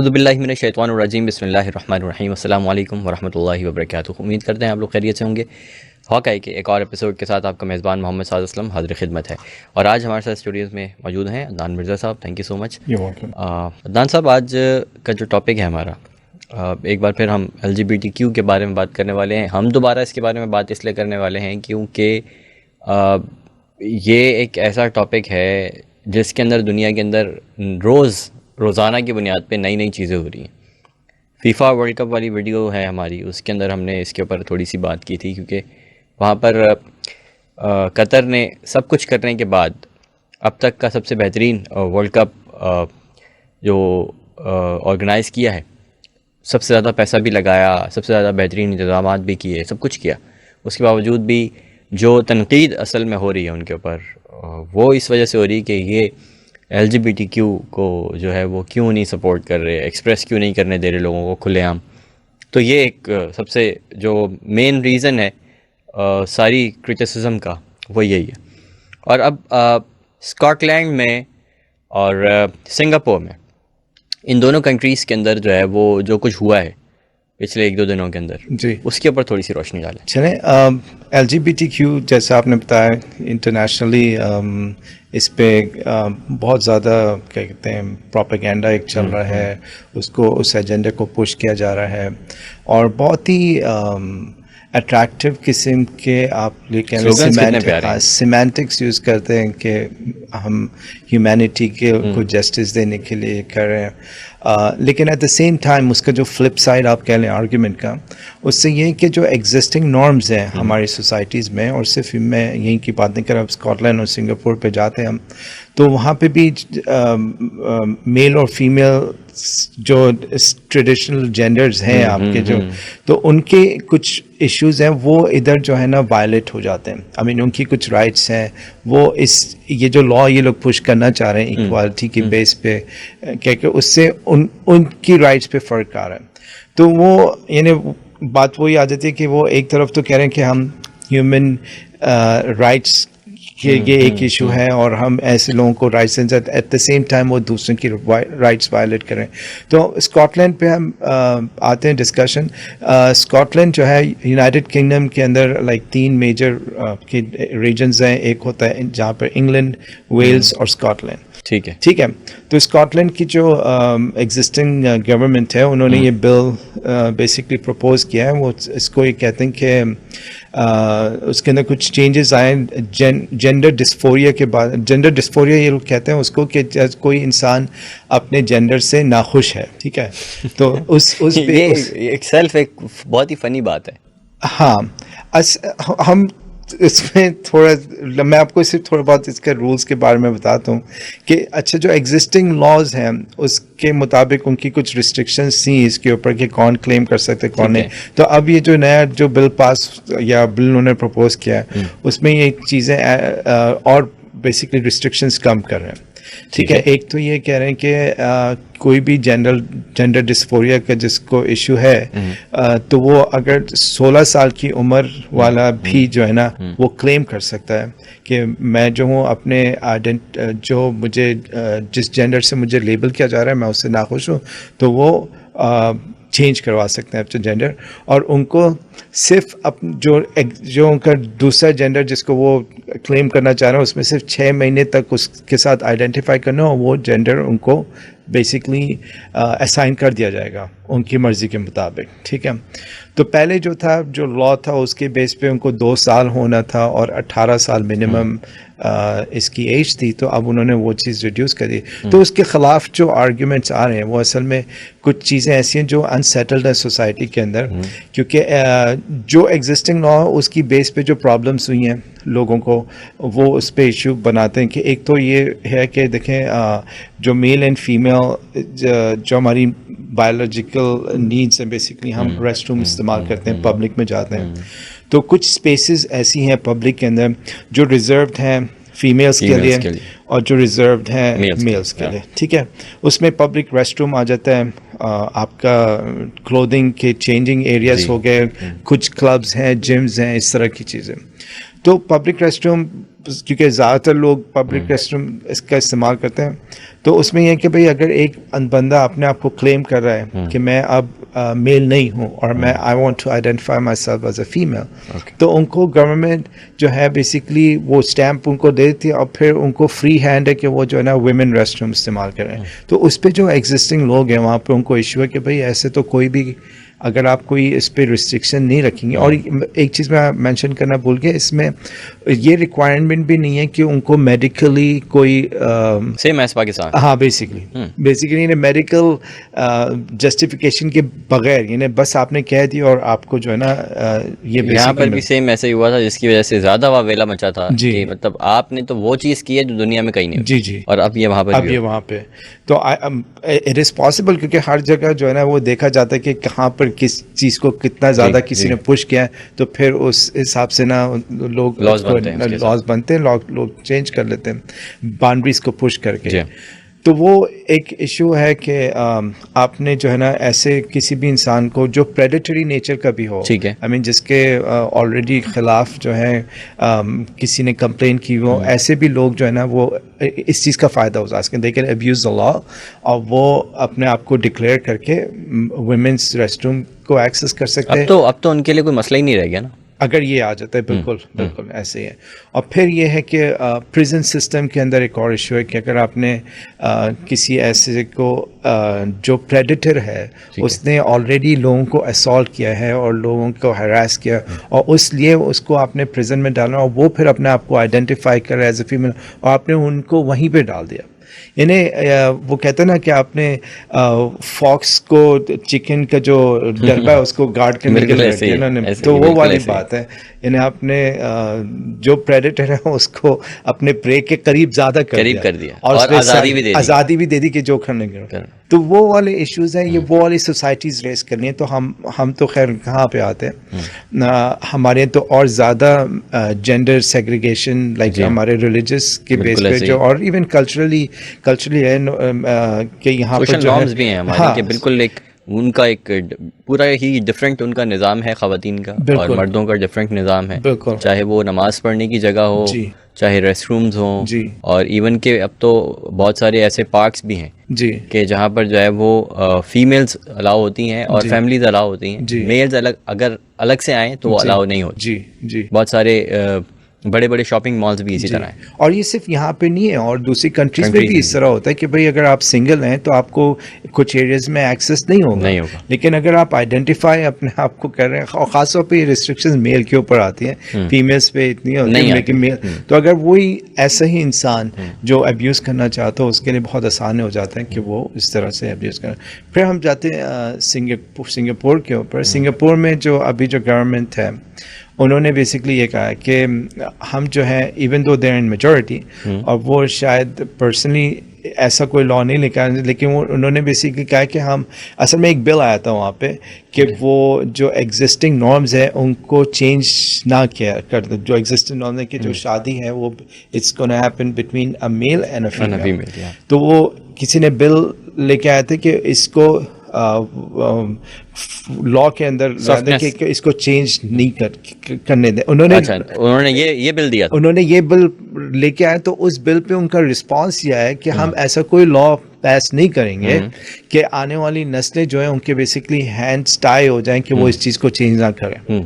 اعوذ باللہ من الشیطان الرجیم، بسم اللہ الرحمن الرحیم، السلام علیکم ورحمۃ اللہ وبرکاتہ۔ امید کرتے ہیں آپ لوگ خیریت سے ہوں گے۔ ہاکائی کے ایک اور ایپیسوڈ کے ساتھ آپ کا میزبان محمد سعد اسلم حاضر خدمت ہے، اور آج ہمارے ساتھ اسٹوڈیوز میں موجود ہیں عدنان مرزا صاحب۔ تھینک یو سو مچ۔ عدنان صاحب، آج کا جو ٹاپک ہے ہمارا، ایک بار پھر ہم LGBTQ کے بارے میں بات کرنے والے ہیں۔ ہم دوبارہ اس کے بارے میں بات اس لیے کرنے والے ہیں کیونکہ یہ ایک ایسا ٹاپک ہے جس کے اندر دنیا کے اندر روزانہ کی بنیاد پہ نئی نئی چیزیں ہو رہی ہیں۔ فیفا ورلڈ کپ والی ویڈیو ہے ہماری، اس کے اندر ہم نے اس کے اوپر تھوڑی سی بات کی تھی، کیونکہ وہاں پر قطر نے سب کچھ کرنے کے بعد اب تک کا سب سے بہترین ورلڈ کپ جو آرگنائز کیا ہے، سب سے زیادہ پیسہ بھی لگایا، سب سے زیادہ بہترین انتظامات بھی کیے، سب کچھ کیا۔ اس کے باوجود بھی جو تنقید اصل میں ہو رہی ہے ان کے اوپر، وہ اس وجہ سے ہو رہی ہے کہ یہ LGBTQ کو جو ہے وہ کیوں نہیں سپورٹ کر رہے، ایکسپریس کیوں نہیں کرنے دے رہے لوگوں کو کھلے عام۔ تو یہ ایک سب سے جو مین ریزن ہے ساری کرٹیسزم کا، وہ یہی ہے۔ اور اب اسکاٹ لینڈ میں اور سنگاپور میں، ان دونوں کنٹریز کے اندر جو ہے وہ جو کچھ ہوا ہے پچھلے ایک دو دنوں کے اندر، جی اس کے اوپر تھوڑی سی روشنی ڈالیں۔ چلیں، LGBTQ جیسا آپ نے بتایا انٹرنیشنلی اس پہ بہت زیادہ کیا کہتے ہیں پروپیگینڈا ایک چل رہا ہے، اس ایجنڈے کو پش کیا جا رہا ہے، اور بہت ہی اٹریکٹیو قسم کے آپ سیمینٹکس یوز کرتے ہیں کہ ہم ہیومینٹی کو جسٹس دینے کے لیے کر رہے ہیں، لیکن ایٹ دا سیم ٹائم اس کا جو فلپ سائڈ آپ کہہ لیں آرگیومنٹ کا، اس سے یہ کہ جو ایگزسٹنگ نارمز ہیں ہماری سوسائٹیز میں، اور صرف میں یہیں کی بات نہیں کر رہا، اسکاٹ لینڈ اور سنگاپور پہ جاتے ہیں ہم، تو وہاں پہ بھی میل اور فیمیل جو ٹریڈیشنل جینڈرز ہیں آپ کے، جو تو ان کے کچھ ایشوز ہیں وہ ادھر جو ہے نا وائلیٹ ہو جاتے ہیں۔ ان کی کچھ رائٹس ہیں، وہ یہ جو لا یہ لوگ پش کرنا چاہ رہے ہیں ایکوالٹی کی بیس پہ، کہ اس سے ان کی رائٹس پہ فرق آ رہا ہے۔ تو وہ یعنی بات وہی آ جاتی ہے کہ وہ ایک طرف تو کہہ رہے ہیں کہ ہم ہیومن رائٹس کہ یہ ایک ایشو ہے اور ہم ایسے لوگوں کو رائٹس دیں، ایٹ دا سیم ٹائم وہ دوسروں کی رائٹس وائلیٹ کریں۔ تو اسکاٹ لینڈ پہ ہم آتے ہیں ڈسکشن۔ اسکاٹ لینڈ جو ہے یونائٹڈ کنگڈم کے اندر تین میجر ریجنز ہیں، ایک ہوتا ہے جہاں پر انگلینڈ، ویلز اور اسکاٹ لینڈ، ٹھیک ہے۔ تو اسکاٹ لینڈ کی جو ایگزسٹنگ گورنمنٹ ہے، انہوں نے یہ بل بیسکلی پروپوز کیا ہے۔ وہ اس کو یہ کہتے ہیں کہ اس کے اندر کچھ چینجز آئے جینڈر ڈسفوریا کے بعد۔ جینڈر ڈسفوریا یہ لوگ کہتے ہیں اس کو کہ کوئی انسان اپنے جینڈر سے ناخوش ہے، ٹھیک ہے۔ تو اس سیلف ایک بہت ہی فنی بات ہے۔ ہاں، ہم اس میں تھوڑا، میں آپ کو صرف تھوڑا بہت اس کے رولز کے بارے میں بتاتا ہوں کہ اچھا، جو ایگزسٹنگ لاز ہیں اس کے مطابق ان کی کچھ ریسٹرکشنز تھیں اس کے اوپر کہ کون کلیم کر سکتے کون نہیں۔ تو اب یہ جو نیا جو بل پاس یا بل انہوں نے پروپوز کیا ہے، اس میں یہ چیزیں اور بیسکلی ریسٹرکشنز کم کر رہے ہیں، ٹھیک ہے۔ ایک تو یہ کہہ رہے ہیں کہ کوئی بھی جینڈر ڈسفوریا کا جس کو ایشو ہے، تو وہ اگر 16 سال کی عمر والا بھی جو ہے نا وہ کلیم کر سکتا ہے کہ میں جو ہوں اپنے جو مجھے جس جینڈر سے مجھے لیبل کیا جا رہا ہے میں اس سے ناخوش ہوں، تو وہ چینج کروا سکتے ہیں اپنا جینڈر، اور ان کو صرف جو ان کا دوسرا جینڈر جس کو وہ کلیم کرنا چاہ رہے ہیں اس میں صرف 6 مہینے تک اس کے ساتھ آئیڈینٹیفائی کرنا، اور وہ جینڈر ان کو بیسکلی اسائن کر دیا جائے گا ان کی مرضی کے مطابق، ٹھیک ہے۔ تو پہلے جو تھا، جو لا تھا، اس کے بیس پہ ان کو 2 سال ہونا تھا اور 18 سال منیمم اس کی ایج تھی، تو اب انہوں نے وہ چیز ریڈیوس کر دی۔ تو اس کے خلاف جو آرگیومنٹس آ رہے ہیں وہ اصل میں کچھ چیزیں ایسی ہیں جو انسیٹلڈ ہیں سوسائٹی کے اندر، کیونکہ جو ایگزسٹنگ لا اس کی بیس پہ جو پرابلمس ہوئی ہیں لوگوں کو، وہ اس پہ ایشو بناتے ہیں کہ ایک تو یہ ہے کہ دیکھیں جو میل اینڈ فیمیل جو ہماری بایولوجیکل نیڈس ہیں، بیسکلی ہم ریسٹ روم استعمال کرتے ہیں، پبلک میں جاتے ہیں، تو کچھ اسپیسیز ایسی ہیں پبلک کے اندر جو ریزروڈ ہیں فیمیلز کے لیے اور جو ریزروڈ ہیں میلز کے لیے، ٹھیک ہے۔ اس میں پبلک ریسٹ روم آ جاتا ہے، آپ کا کلودنگ کے چینجنگ ایریاز ہو گئے، کچھ کلبز ہیں، جمز ہیں، اس طرح کی چیزیں۔ تو پبلک ریسٹ روم، کیونکہ زیادہ تر لوگ پبلک ریسٹ روم اس کا استعمال کرتے ہیں، تو اس میں یہ کہ بھئی اگر ایک بندہ اپنے آپ کو کلیم کر رہا ہے کہ میں اب میل نہیں ہوں اور میں I want to identify myself as a female, تو ان کو گورنمنٹ جو ہے بیسکلی وہ اسٹیمپ ان کو دے دیتی ہے اور پھر ان کو فری ہینڈ ہے کہ وہ جو ہے نا ویمن ریسٹ روم استعمال کریں. تو اس پہ جو ایگزسٹنگ لوگ ہیں وہاں پہ ان کو ایشو ہے کہ بھئی ایسے تو کوئی بھی اگر آپ کوئی اس پہ ریسٹرکشن نہیں رکھیں گے. اور ایک چیز میں مینشن کرنا بھول گیا، اس میں یہ ریکوائرمنٹ بھی نہیں ہے کہ ان کو میڈیکلی کوئی سیم ایز پاکستان. ہاں بیسیکلی میڈیکل جسٹیفیکیشن کے بغیر یعنی بس آپ نے کہہ دیا اور آپ کو جو ہے نا یہ یہاں پر بھی سیم ایسے ہی ہوا تھا، جس کی وجہ سے زیادہ واویلا مچا تھا کہ مطلب آپ نے تو وہ چیز کی ہے جو دنیا میں کہیں نہیں ہوتی. جی اور اب یہ وہاں پر اب یہ وہاں پہ تو اٹ از پاسبل، کیونکہ ہر جگہ جو ہے نا وہ دیکھا جاتا ہے کہ کہاں پر کس چیز کو کتنا زیادہ کسی نے پش کیا ہے، تو پھر اس حساب سے نا لوگ لاز بنتے ہیں، لوگ چینج کر لیتے ہیں باؤنڈریز کو پش کر کے. تو وہ ایک ایشو ہے کہ آپ نے جو ہے نا ایسے کسی بھی انسان کو جو پریڈیٹری نیچر کا بھی ہو، آئی مین جس کے آلریڈی خلاف جو ہے کسی نے کمپلین کی ہو، ایسے بھی لوگ جو ہے نا وہ اس چیز کا فائدہ اٹھا سکیں. دے کین ابیوز دا لا اور وہ اپنے آپ کو ڈکلیئر کر کے ویمنس ریسٹ روم کو ایکسیس کر سکتے ہیں. اب تو ان کے لیے کوئی مسئلہ ہی نہیں رہ گیا نا اگر یہ آ جاتا ہے. بالکل ایسے ہی ہے. اور پھر یہ ہے کہ پریزن سسٹم کے اندر ایک اور ایشو ہے کہ اگر آپ نے کسی ایسے کو جو پریڈیٹر ہے اس نے آلریڈی لوگوں کو اسالٹ کیا ہے اور لوگوں کو ہراس کیا اور اس لیے اس کو آپ نے پریزن میں ڈالنا اور وہ پھر اپنے آپ کو آئیڈینٹیفائی کر رہا ہے ایز اے فیمیل اور آپ نے ان کو وہیں پہ ڈال دیا. یعنی وہ کہتے ہیں نا کہ آپ نے فاکس کو چکن کا جو ڈربا ہے اس کو گارڈ کرنے کے لیے، تو وہ والی بات ہے. یعنی آپ نے جو پریڈیٹر ہے اس کو اپنے پرے کے قریب زیادہ کر دیا اور آزادی بھی دے دی کہ جو کرنے کے. تو وہ والے ایشوز ہیں، یہ وہ والی سوسائٹیز ریز کرنی ہے. تو ہم تو خیر کہاں پہ آتے ہیں، ہمارے تو اور زیادہ جینڈر سیگریگیشن لائک ہمارے ریلیجس کے بیس پہ جو اور ایون کلچرلی ہے کہ یہاں پر جو نارمز بھی ہیں ہمارے کہ بالکل ایک ان کا ایک پورا ہی ڈفرینٹ ان کا نظام ہے خواتین کا اور مردوں کا ڈفرینٹ نظام ہے. چاہے وہ نماز پڑھنے کی جگہ ہو، چاہے ریسٹ رومز ہوں، اور ایون کہ اب تو بہت سارے ایسے پارکس بھی ہیں کہ جہاں پر جو ہے وہ فیمیلز الاؤ ہوتی ہیں اور فیملیز الاؤ ہوتی ہیں. میلز اگر الگ سے آئیں تو وہ الاؤ نہیں ہوتی. بہت سارے بڑے بڑے شاپنگ مالز بھی اسی طرح ہیں. اور یہ صرف یہاں پہ نہیں ہے، اور دوسری کنٹریز میں بھی اس طرح ہوتا ہے کہ بھئی اگر آپ سنگل ہیں تو آپ کو کچھ ایریاز میں ایکسیس نہیں ہوگا، لیکن اگر آپ آئیڈینٹیفائی اپنے آپ کو کر رہے ہیں، اور خاص طور پہ یہ ریسٹرکشنز میل کے اوپر آتی ہیں، فیمیلز پہ اتنی ہوتی ہیں لیکن میل، تو اگر وہی ایسا ہی انسان جو ابیوز کرنا چاہتا ہو اس کے لیے بہت آسان ہو جاتا ہے کہ وہ اس طرح سے ابیوز کریں. پھر ہم جاتے ہیں سنگاپور کے اوپر. سنگاپور میں جو ابھی جو گورنمنٹ ہے انہوں نے بیسکلی یہ کہا کہ ہم جو ہے even though there in majority, اور وہ شاید پرسنلی ایسا کوئی لا نہیں لکھا، لیکن وہ انہوں نے بیسکلی کہا کہ ہم اصل میں ایک بل آیا تھا وہاں پہ کہ وہ جو ایگزسٹنگ نارمز ہیں ان کو چینج نہ کیا کر دیں. جو ایگزسٹنگ نارمز ہے کہ جو شادی ہے وہ it's gonna happen between a male and a female. تو وہ کسی نے بل لے کے آئے تھے کہ اس کو لا کے اندر کہ اس کو چینج نہیں کرنے دیں. انہوں نے یہ بل دیا، انہوں نے یہ بل لے کے آئے. تو اس بل پہ ان کا رسپانس یہ ہے کہ ہم ایسا کوئی لا پیس نہیں کریں گے کہ آنے والی نسلیں جو ہیں ان کے بیسکلی ہینڈز ٹائی ہو جائیں کہ وہ اس چیز کو چینج نہ کریں.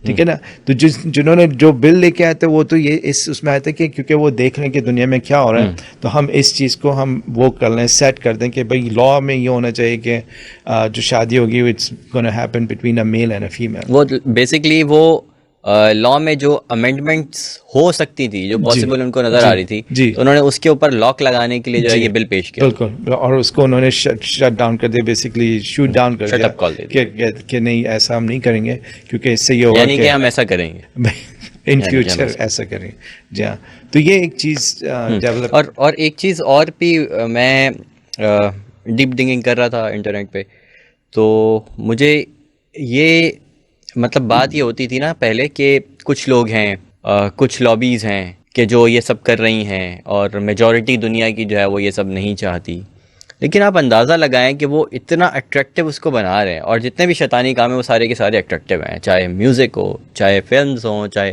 ٹھیک ہے نا. تو جنہوں نے جو بل لے کے آئے تھے وہ تو یہ اس میں آئے تھے کہ کیونکہ وہ دیکھ رہے ہیں کہ دنیا میں کیا ہو رہا ہے، تو ہم اس چیز کو ہم وہ کر لیں، سیٹ کر دیں کہ بھائی لا میں یہ ہونا چاہیے کہ جو شادی ہوگی it's gonna happen between a male and a female. وہ بیسکلی وہ لا میں جو امینڈمنٹس ہو سکتی تھی جو پاسبل ان کو نظر آ رہی تھی، انہوں نے اس کے اوپر لاک لگانے کے لیے جو ہے یہ بل پیش کیا. بالکل. اور اس کو انہوں نے شٹ ڈاؤن کر دیا، بیسکلی شوٹ ڈاؤن کر دیا کہ نہیں ایسا ہم نہیں کریں گے کیونکہ اس سے یہ ہوگا کہ ہم ایسا کریں گے ان فیوچر ایسا کریں. جی ہاں. تو یہ ایک چیز ڈیولپ. اور ایک چیز اور بھی میں ڈیپ ڈنگنگ کر رہا تھا انٹرنیٹ پہ، تو مجھے یہ مطلب بات یہ ہوتی تھی نا پہلے کہ کچھ لوگ ہیں، کچھ لابیز ہیں کہ جو یہ سب کر رہی ہیں اور میجورٹی دنیا کی جو ہے وہ یہ سب نہیں چاہتی. لیکن آپ اندازہ لگائیں کہ وہ اتنا اٹریکٹیو اس کو بنا رہے ہیں، اور جتنے بھی شیطانی کام ہیں وہ سارے کے سارے اٹریکٹیو ہیں، چاہے میوزک ہو، چاہے فلمز ہوں، چاہے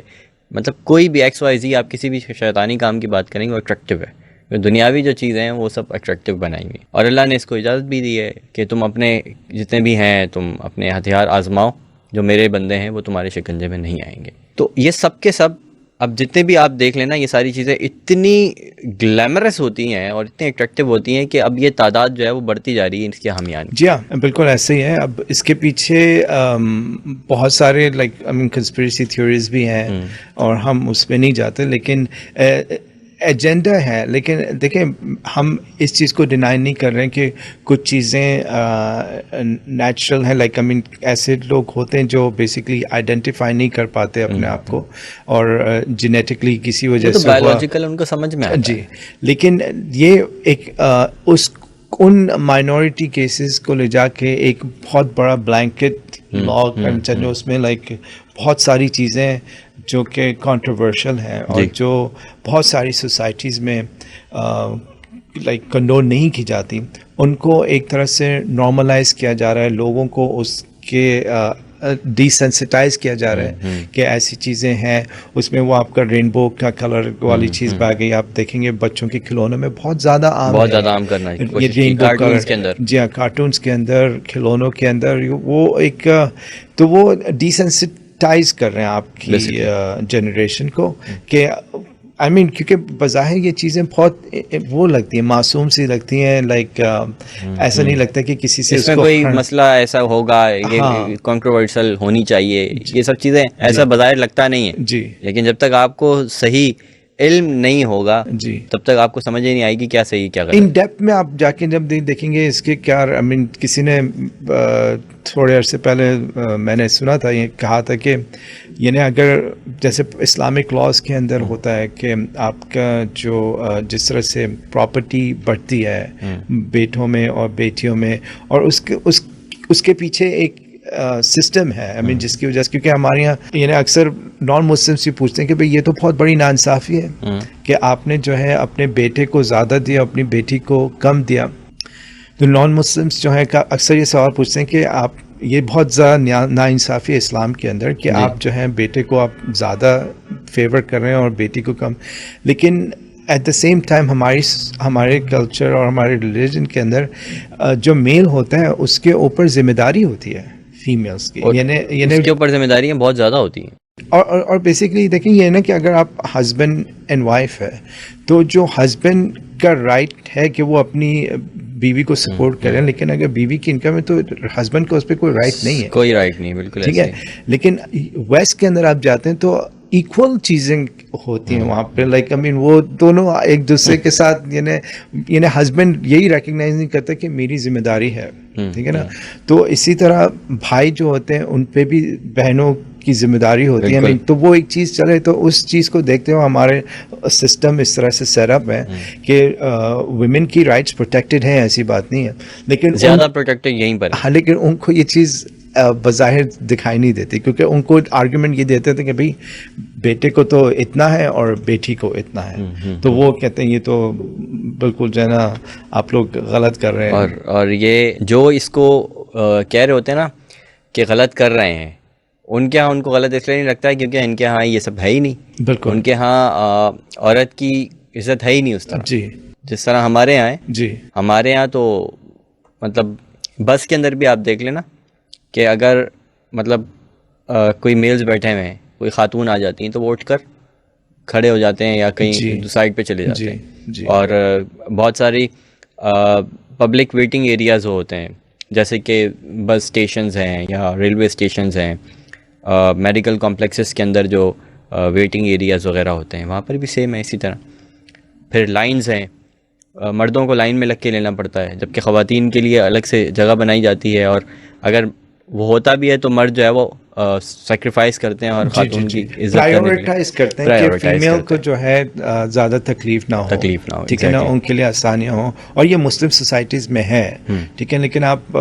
مطلب کوئی بھی ایکس وائی زی آپ کسی بھی شیطانی کام کی بات کریں گے وہ اٹریکٹیو ہے. دنیاوی جو چیزیں ہیں وہ سب اٹریکٹیو بنائی ہوئی، اور اللہ نے اس کو اجازت بھی دی ہے کہ تم اپنے جتنے بھی ہیں تم اپنے ہتھیار آزماؤ، جو میرے بندے ہیں وہ تمہارے شکنجے میں نہیں آئیں گے. تو یہ سب کے سب اب جتنے بھی آپ دیکھ لینا یہ ساری چیزیں اتنی گلیمرس ہوتی ہیں اور اتنی اٹریکٹیو ہوتی ہیں کہ اب یہ تعداد جو ہے وہ بڑھتی جا رہی ہے اس کے حامیان. جی ہاں بالکل ایسے ہی ہے. اب اس کے پیچھے بہت سارے کنسپریسی تھیوریز بھی ہیں اور ہم اس پہ نہیں جاتے، لیکن ایجنڈا ہے. لیکن دیکھیں ہم اس چیز کو ڈینائی نہیں کر رہے ہیں کہ کچھ چیزیں نیچرل ہیں. ایسے لوگ ہوتے ہیں جو بیسکلی آئیڈینٹیفائی نہیں کر پاتے اپنے آپ کو، اور جینیٹکلی کسی وجہ سے بایولوجیکل ان کو سمجھ میں آتا ہے. جی، لیکن یہ ایک ان مائنورٹی کیسز کو لے جا کے ایک بہت بڑا بلینکٹ لا کرنا چاہیے، اس میں بہت ساری چیزیں جو کہ کانٹروورشل ہیں اور جو بہت ساری سوسائٹیز میں کنڈون نہیں کی جاتی، ان کو ایک طرح سے نارملائز کیا جا رہا ہے. لوگوں کو اس کے ڈی سینسٹائز کیا جا رہا ہے کہ ایسی چیزیں ہیں. اس میں وہ آپ کا رینبو کا کلر والی چیز بھی آ گئی. آپ دیکھیں گے بچوں کے کھلونوں میں بہت زیادہ عام کرنا یہ رینبو کلر. جی ہاں، کارٹونس کے اندر، کھلونوں کے اندر وہ ایک تو وہ ڈی سینسٹائز کر رہے ہیں آپ کی جنریشن کو کہ کیونکہ بظاہر یہ چیزیں بہت وہ لگتی ہیں، معصوم سی لگتی ہیں. ایسا نہیں لگتا کہ کسی سے اس میں کوئی مسئلہ ایسا ہوگا، یہ کنٹروورشل ہونی چاہیے، یہ سب چیزیں ایسا بظاہر لگتا نہیں ہے. جی، لیکن جب تک آپ کو صحیح علم نہیں ہوگا تب تک آپ کو سمجھ ہی نہیں آئے گی کیا صحیح کیا غلط. ان ڈیپتھ میں آپ جا کے جب دیکھیں گے اس کے کیا کسی نے تھوڑے عرصے پہلے میں نے سنا تھا، یہ کہا تھا کہ یعنی اگر جیسے اسلامک لاز کے اندر ہوتا ہے کہ آپ کا جو جس طرح سے پراپرٹی بڑھتی ہے بیٹوں میں اور بیٹیوں میں، اور اس کے پیچھے ایک سسٹم ہے جس کی وجہ سے، کیونکہ ہمارے یہاں یعنی اکثر نان مسلمس بھی پوچھتے ہیں کہ بھئی یہ تو بہت بڑی ناانصافی ہے کہ آپ نے جو ہے اپنے بیٹے کو زیادہ دیا، اپنی بیٹی کو کم دیا. تو نان مسلمس جو ہے اکثر یہ سوال پوچھتے ہیں کہ آپ یہ بہت زیادہ ناانصافی ہے اسلام کے اندر کہ آپ جو ہیں بیٹے کو آپ زیادہ فیور کر رہے ہیں اور بیٹی کو کم. لیکن ایٹ دا سیم ٹائم ہمارے کلچر اور ہمارے ریلیجن کے اندر جو میل ہوتا ہے اس کے اوپر ذمہ داری ہوتی ہے فیمیلس کی، یعنی اس کے اوپر ذمہ داریاں بہت زیادہ ہوتی ہیں. اور بیسکلی دیکھیں یہ نا کہ اگر آپ ہسبینڈ اینڈ وائف ہے تو جو ہسبینڈ کا رائٹ ہے کہ وہ اپنی بیوی کو سپورٹ کریں، لیکن اگر بیوی کی انکم ہے تو ہسبینڈ کو اس پہ کوئی رائٹ نہیں ہے. کوئی رائٹ نہیں، بالکل ٹھیک ہے. لیکن ویسٹ کے اندر آپ جاتے ہیں تو ایکول چیزیں ہوتی ہیں وہاں پہ. وہ دونوں ایک دوسرے کے ساتھ یعنی ہسبینڈ یہی ریکگنائز نہیں کرتا کہ میری ذمہ داری ہے. ٹھیک ہے نا. تو اسی طرح بھائی جو ہوتے ہیں ان پہ بھی بہنوں کی ذمہ داری ہوتی ہے. تو وہ ایک چیز چلے تو اس چیز کو دیکھتے ہوئے ہمارے سسٹم اس طرح سے سیٹ اپ ہے کہ ویمن کی رائٹس پروٹیکٹڈ ہیں، ایسی بات نہیں ہے، لیکن زیادہ پروٹیکٹڈ یہیں پر. ہاں، لیکن ان کو یہ چیز بظاہر دکھائی نہیں دیتی، کیونکہ ان کو آرگومنٹ یہ دیتے تھے کہ بھئی بیٹے کو تو اتنا ہے اور بیٹی کو اتنا ہے. تو وہ کہتے ہیں یہ تو بالکل جو ہے نا آپ لوگ غلط کر رہے ہیں. اور یہ جو اس کو کہہ رہے ہوتے ہیں نا کہ غلط کر رہے ہیں، ان کے ہاں ان کو غلط اس لیے نہیں لگتا ہے کیونکہ ان کے ہاں یہ سب ہے ہی نہیں. بالکل ان کے ہاں عورت کی عزت ہے ہی نہیں اس طرح. جی، جس طرح ہمارے یہاں ہے. جی، ہمارے یہاں تو مطلب بس کے اندر بھی آپ دیکھ لینا کہ اگر مطلب کوئی میلز بیٹھے ہوئے ہیں، کوئی خاتون آ جاتی ہیں تو وہ اٹھ کر کھڑے ہو جاتے ہیں یا کہیں سائڈ پہ چلے جاتے ہیں. اور بہت ساری پبلک ویٹنگ ایریاز ہوتے ہیں، جیسے کہ بس اسٹیشنز ہیں یا ریلوے اسٹیشنز ہیں، میڈیکل کمپلیکسز کے اندر جو ویٹنگ ایریاز وغیرہ ہوتے ہیں وہاں پر بھی سیم ہے اسی طرح. پھر لائنز ہیں، مردوں کو لائن میں لگ کے لینا پڑتا ہے، جبکہ خواتین کے لیے الگ سے جگہ بنائی جاتی ہے. اور اگر وہ ہوتا بھی ہے تو مرد جو ہے وہ سیکریفائز کرتے ہیں اور خاتون کی عزت پرائیورٹائز کرتے ہیں کہ فیمیل کو جو ہے زیادہ تکلیف نہ ہو. ٹھیک ہے نا، ان کے لیے آسانیاں ہوں. اور یہ مسلم سوسائٹیز میں ہے. ٹھیک ہے. لیکن آپ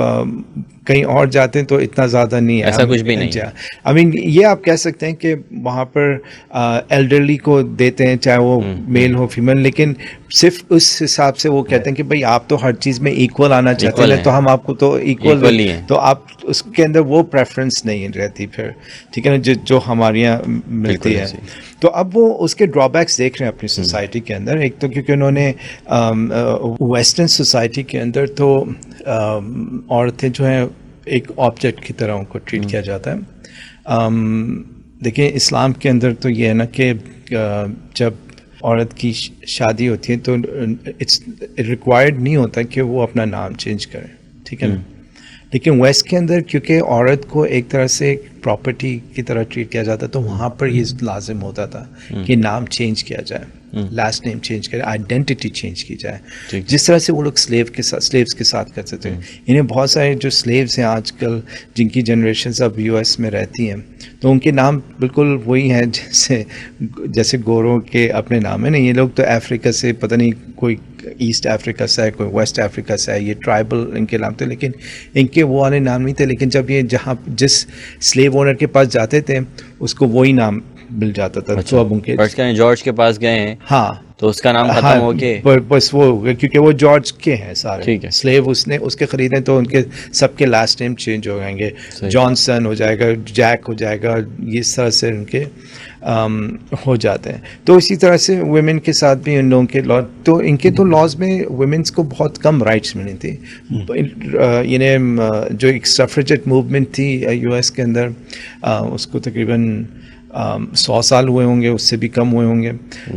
کہیں اور جاتے ہیں تو اتنا زیادہ نہیں ہے, ایسا کچھ بھی نہیں ہے. I mean, یہ آپ کہہ سکتے ہیں کہ وہاں پر ایلڈرلی کو دیتے ہیں چاہے وہ میل ہو فیمیل, لیکن صرف اس حساب سے وہ کہتے ہیں کہ بھائی آپ تو ہر چیز میں ایکول آنا چاہتے ہیں تو ہم آپ کو تو ایکول, تو آپ اس کے اندر وہ پریفرنس نہیں رہتی پھر, ٹھیک ہے نا, جو ہمارے یہاں ملتی ہے. تو اب وہ اس کے ڈرا بیکس دیکھ رہے ہیں اپنی سوسائٹی کے اندر. ایک تو کیونکہ انہوں نے ویسٹرن سوسائٹی کے اندر تو عورتیں جو ہیں ایک آبجیکٹ کی طرح ان کو ٹریٹ کیا جاتا ہے. دیکھیں اسلام کے اندر تو یہ ہے نا کہ جب عورت کی شادی ہوتی ہے تو اٹس ریکوائرڈ نہیں ہوتا کہ وہ اپنا نام چینج کرے, ٹھیک ہے نا. لیکن ویسٹ کے اندر کیونکہ عورت کو ایک طرح سے پراپرٹی کی طرح ٹریٹ کیا جاتا تو وہاں پر یہ لازم ہوتا تھا کہ نام چینج کیا جائے, لاسٹ نیم چینج کرے, آئیڈینٹی چینج کی جائے, جس طرح سے وہ لوگ سلیوز کے ساتھ کرتے تھے. انہیں بہت سارے جو سلیوز ہیں آج کل جن کی جنریشنز اب یو ایس میں رہتی ہیں تو ان کے نام بالکل وہی ہیں جیسے گوروں کے اپنے نام ہیں نا. یہ لوگ تو افریقہ سے پتہ نہیں کوئی ایسٹ افریقہ سے ہے, کوئی ویسٹ افریقہ سے ہے, یہ ٹرائبل ان کے نام تھے, لیکن ان کے وہ والے نام نہیں تھے. لیکن جب یہ جس سلیو اونر کے پاس جاتے تھے اس کو وہی نام مل جاتا تھا. تو اب ان کے جارج کے پاس گئے ہیں, ہاں, تو اس کا نام ختم ہو گیا, بس وہ ہو گیا کیونکہ وہ جارج کے ہیں سارے, ٹھیک ہے, سلیو اس کے خریدیں تو ان کے سب کے لاسٹ نیم چینج ہو جائیں گے, جانسن ہو جائے گا, جیک ہو جائے گا, اس طرح سے ان کے ہو جاتے ہیں. تو اسی طرح سے ویمن کے ساتھ بھی ان لوگوں کے لا, تو ان کے تو لاز میں ویمنس کو بہت کم رائٹس ملی تھی. یعنی جو ایک سفریجٹ موومنٹ تھی یو ایس کے اندر, اس کو تقریباً 100 سال ہوئے ہوں گے, اس سے بھی کم ہوئے ہوں گے.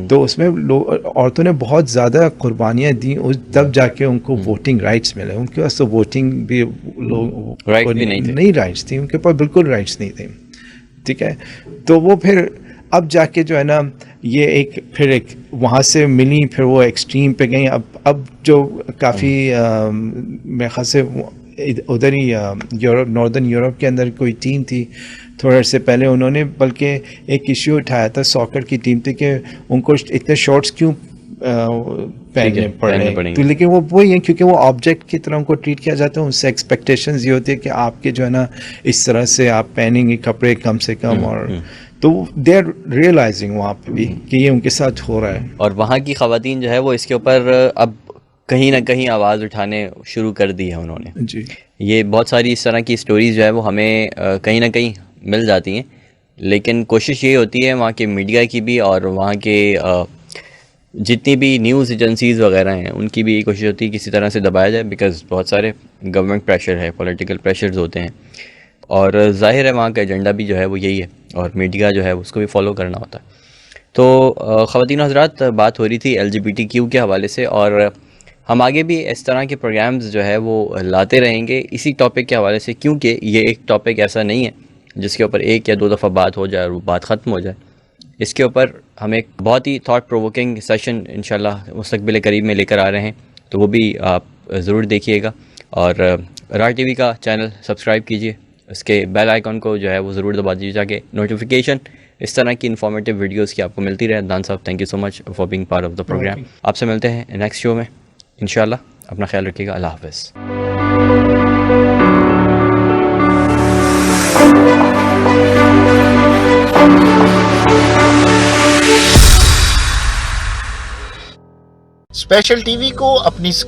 تو اس میں عورتوں نے بہت زیادہ قربانیاں دیں, تب جا کے ان کو ووٹنگ رائٹس ملے. ان کے پاس تو ووٹنگ بھی نہیں رائٹس تھی, ان کے پاس بالکل رائٹس نہیں تھے, ٹھیک ہے. تو وہ پھر اب جا کے جو ہے نا یہ پھر ایک وہاں سے ملی, پھر وہ ایکسٹریم پہ گئیں. اب جو کافی میرے خیال سے ادھر ہی یورپ, ناردرن یورپ کے اندر کوئی ٹیم تھی تھوڑے عرصے پہلے, انہوں نے بلکہ ایک ایشو اٹھایا تھا, ساکر کی ٹیم تھی, کہ ان کو اتنے شارٹس کیوں پہننے پڑے. تو لیکن وہ وہی ہے کیونکہ وہ آبجیکٹ کی طرح ان کو ٹریٹ کیا جاتا ہے. ان سے ایکسپیکٹیشنز یہ ہوتی ہے کہ آپ کے جو ہے نا اس طرح سے آپ پہنیں گے کپڑے کم سے کم, اور تو دے آر ریئلائزنگ وہاں پہ بھی کہ یہ ان کے ساتھ ہو رہا ہے. اور وہاں کی خواتین جو ہے وہ اس کے اوپر اب کہیں نہ کہیں آواز اٹھانے شروع کر دی ہے انہوں نے. جی, یہ بہت ساری اس طرح کی سٹوریز جو ہے وہ ہمیں کہیں نہ کہیں مل جاتی ہیں, لیکن کوشش یہ ہوتی ہے وہاں کے میڈیا کی بھی اور وہاں کے جتنی بھی نیوز ایجنسیز وغیرہ ہیں ان کی بھی یہ کوشش ہوتی ہے کسی طرح سے دبایا جائے, بیکاز بہت سارے گورنمنٹ پریشر ہے, پولیٹیکل پریشرز ہوتے ہیں, اور ظاہر ہے وہاں کا ایجنڈا بھی جو ہے وہ یہی ہے, اور میڈیا جو ہے اس کو بھی فالو کرنا ہوتا ہے. تو خواتین حضرات, بات ہو رہی تھی LGBTQ کے حوالے سے, اور ہم آگے بھی اس طرح کے پروگرامز جو ہے وہ لاتے رہیں گے اسی ٹاپک کے حوالے سے, کیونکہ یہ ایک ٹاپک ایسا نہیں ہے جس کے اوپر 1 یا 2 دفعہ بات ہو جائے اور وہ بات ختم ہو جائے. اس کے اوپر ہم ایک بہت ہی تھاٹ پرووکنگ سیشن انشاءاللہ مستقبل قریب میں لے کر آ رہے ہیں, تو وہ بھی آپ ضرور دیکھیے گا. اور راج ٹی وی کا چینل سبسکرائب کیجیے, اس کے بیل آئیکن کو جو ہے وہ ضرور دبا دیجیے تاکہ نوٹیفیکیشن اس طرح کی انفارمیٹیو ویڈیوز کی آپ کو ملتی رہے. دان صاحب, thank you so much for being part of the program. آپ سے ملتے ہیں نیکسٹ شو میں انشاءاللہ. اپنا خیال رکھیے گا. اللہ حافظ. اسپیشل ٹی وی کو اپنی